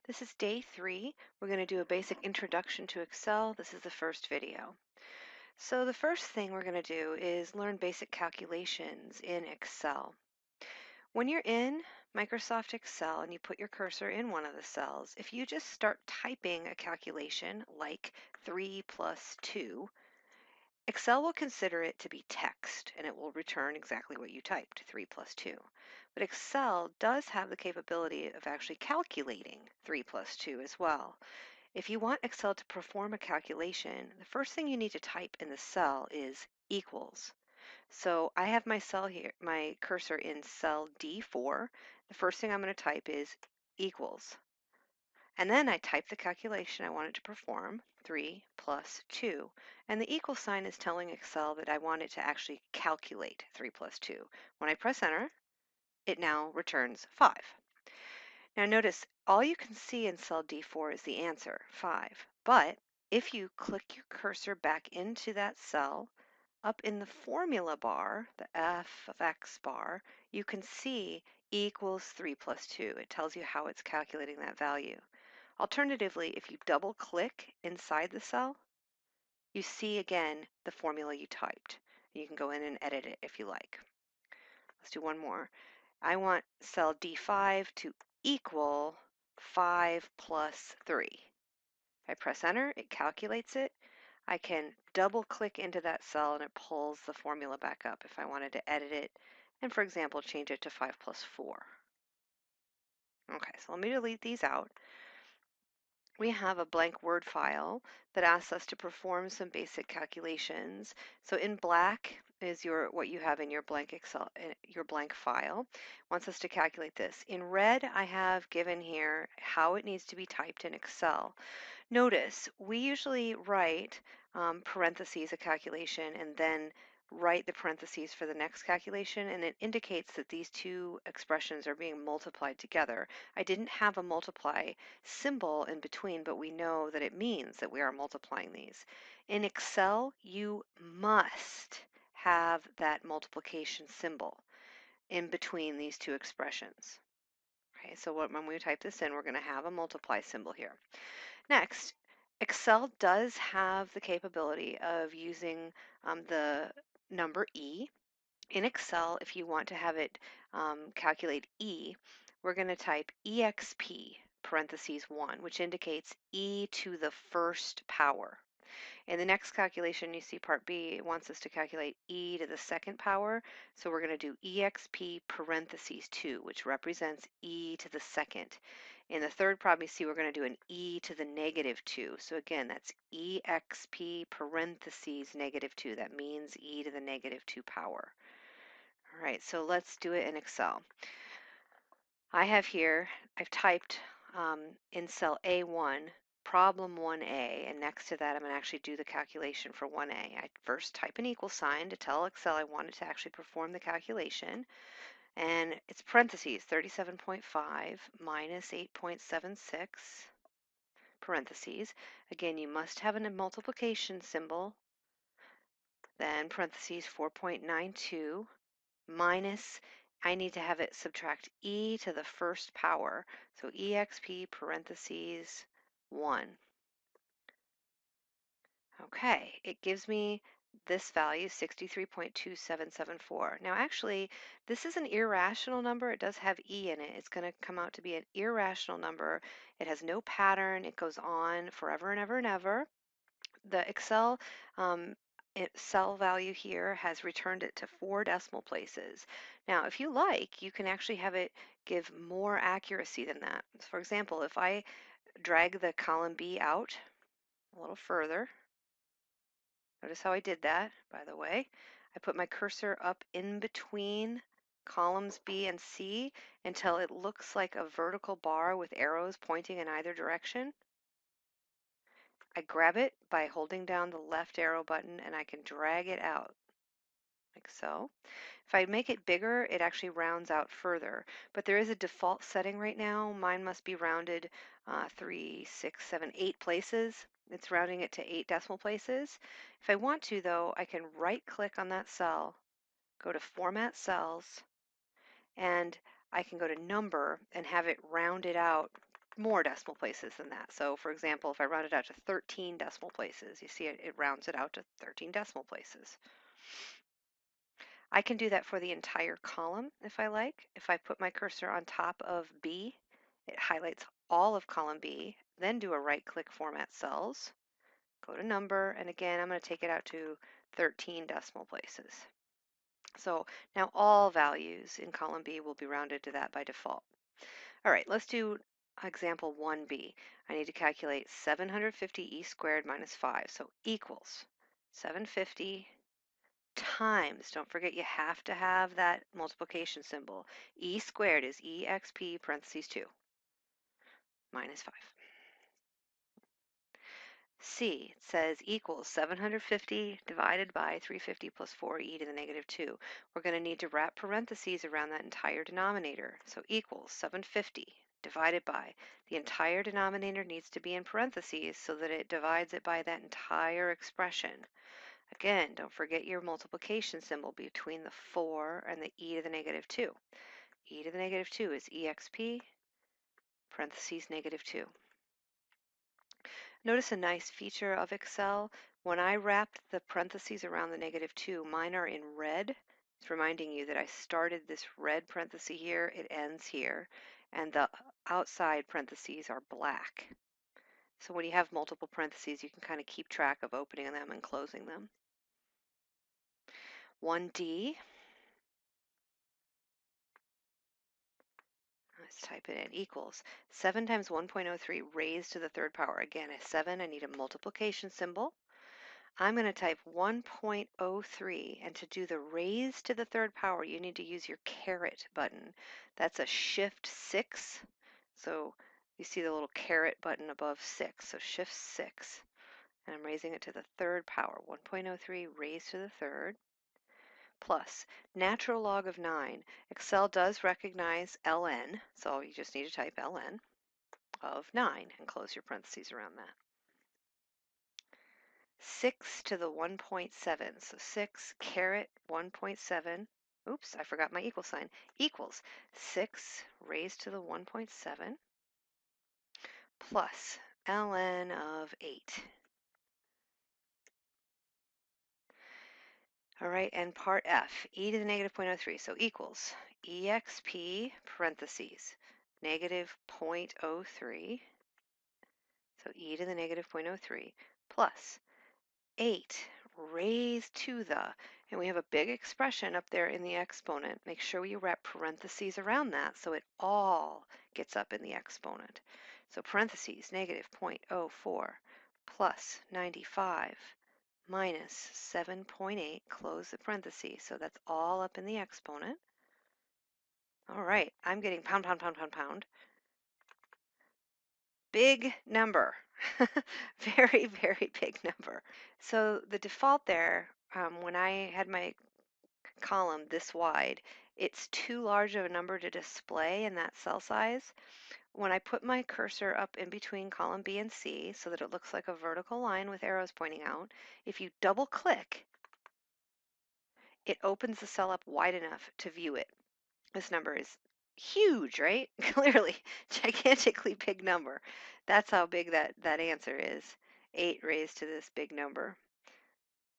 This is day 3. We're going to do a basic introduction to Excel. This is the first video. So the first thing we're going to do is learn basic calculations in Excel. When you're in Microsoft Excel and you put your cursor in one of the cells, if you just start typing a calculation like 3 plus 2, Excel will consider it to be text and it will return exactly what you typed, 3 plus 2. But Excel does have the capability of actually calculating 3 plus 2 as well. If you want Excel to perform a calculation, the first thing you need to type in the cell is equals. So I have my cell here, my cursor in cell D4. The first thing I'm going to type is equals. And then I type the calculation I want it to perform, 3 plus 2. And the equal sign is telling Excel that I want it to actually calculate 3 plus 2. When I press enter, it now returns 5. Now notice all you can see in cell D4 is the answer, 5. But if you click your cursor back into that cell, up in the formula bar, the f of x bar, you can see equals 3 plus 2. It tells you how it's calculating that value. Alternatively, if you double click inside the cell, you see again the formula you typed. You can go in and edit it if you like. Let's do one more. I want cell D5 to equal 5 plus 3. If I press enter, it calculates it. I can double click into that cell and it pulls the formula back up if I wanted to edit it and, for example, change it to 5 plus 4. Okay, so let me delete these out. We have a blank Word file that asks us to perform some basic calculations. So in black is what you have in your blank Excel, your blank file. Wants us to calculate this. In red, I have given here how it needs to be typed in Excel. Notice we usually write parentheses a calculation and then write the parentheses for the next calculation, and it indicates that these two expressions are being multiplied together. I didn't have a multiply symbol in between, but we know that it means that we are multiplying these. In Excel, you must have that multiplication symbol in between these two expressions. Okay, so when we type this in, we're going to have a multiply symbol here. Next, Excel does have the capability of using the number E. In Excel, if you want to have it calculate E, we're going to type EXP parentheses 1, which indicates E to the first power. In the next calculation, you see part B, it wants us to calculate E to the second power, so we're going to do EXP parentheses 2, which represents E to the second. In the third problem, you see we're going to do an E to the negative 2. So again, that's EXP parentheses negative 2. That means E to the negative 2 power. All right, so let's do it in Excel. I have here, I've typed in cell A1, problem 1A, and next to that I'm going to actually do the calculation for 1A. I first type an equal sign to tell Excel I want it to actually perform the calculation, and it's parentheses, 37.5 minus 8.76, parentheses. Again, you must have a multiplication symbol, then parentheses 4.92 minus, I need to have it subtract e to the first power, so exp parentheses 1. Okay, it gives me this value, 63.2774. Now actually, this is an irrational number. It does have e in it. It's going to come out to be an irrational number. It has no pattern. It goes on forever and ever and ever. The Excel cell value here has returned it to 4 decimal places. Now, if you like, you can actually have it give more accuracy than that. For example, if I drag the column B out a little further, notice how I did that, by the way. I put my cursor up in between columns B and C until it looks like a vertical bar with arrows pointing in either direction. I grab it by holding down the left arrow button and I can drag it out like so. If I make it bigger, it actually rounds out further, but there is a default setting right now. Mine must be rounded 3, 6, 7, 8 places. It's rounding it to 8 decimal places. If I want to, though, I can right click on that cell, go to Format Cells, and I can go to Number and have it rounded out more decimal places than that. So for example, if I round it out to 13 decimal places, you see it rounds it out to 13 decimal places. I can do that for the entire column if I like. If I put my cursor on top of B, it highlights all of column B, then do a right-click Format Cells, go to Number, and again, I'm going to take it out to 13 decimal places. So now all values in column B will be rounded to that by default. All right, let's do example 1b. I need to calculate 750e squared minus 5, so equals 750 times, don't forget you have to have that multiplication symbol. E squared is exp parentheses 2 minus 5. C, it says equals 750 divided by 350 plus 4e to the negative 2. We're going to need to wrap parentheses around that entire denominator. So equals 750 divided by, the entire denominator needs to be in parentheses so that it divides it by that entire expression. Again, don't forget your multiplication symbol between the 4 and the e to the negative 2. E to the negative 2 is exp parentheses negative 2. Notice a nice feature of Excel. When I wrapped the parentheses around the negative 2, mine are in red. It's reminding you that I started this red parenthesis here, it ends here, and the outside parentheses are black. So when you have multiple parentheses, you can kind of keep track of opening them and closing them. 1D, let's type it in, equals 7 times 1.03 raised to the third power. Again, a 7, I need a multiplication symbol. I'm going to type 1.03, and to do the raise to the third power, you need to use your caret button. That's a shift 6. So you see the little caret button above 6, so shift 6. And I'm raising it to the third power, 1.03 raised to the third, plus natural log of 9. Excel does recognize ln, so you just need to type ln of 9 and close your parentheses around that. 6 to the 1.7, so 6 caret 1.7, oops, I forgot my equal sign, equals 6 raised to the 1.7 plus ln of 8. All right, and part F, e to the negative 0.03, so equals exp parentheses negative 0.03, so e to the negative 0.03 plus 8 raised to the, and we have a big expression up there in the exponent. Make sure you wrap parentheses around that so it all gets up in the exponent. So parentheses negative 0.04 plus 95 minus 7.8, close the parentheses. So that's all up in the exponent. All right, I'm getting pound, pound, pound, pound, pound. Big number. Very, very big number. So the default there, when I had my column this wide, it's too large of a number to display in that cell size. When I put my cursor up in between column B and C so that it looks like a vertical line with arrows pointing out, if you double click, it opens the cell up wide enough to view it. This number is huge, right? Clearly, gigantically big number. That's how big that answer is. 8 raised to this big number.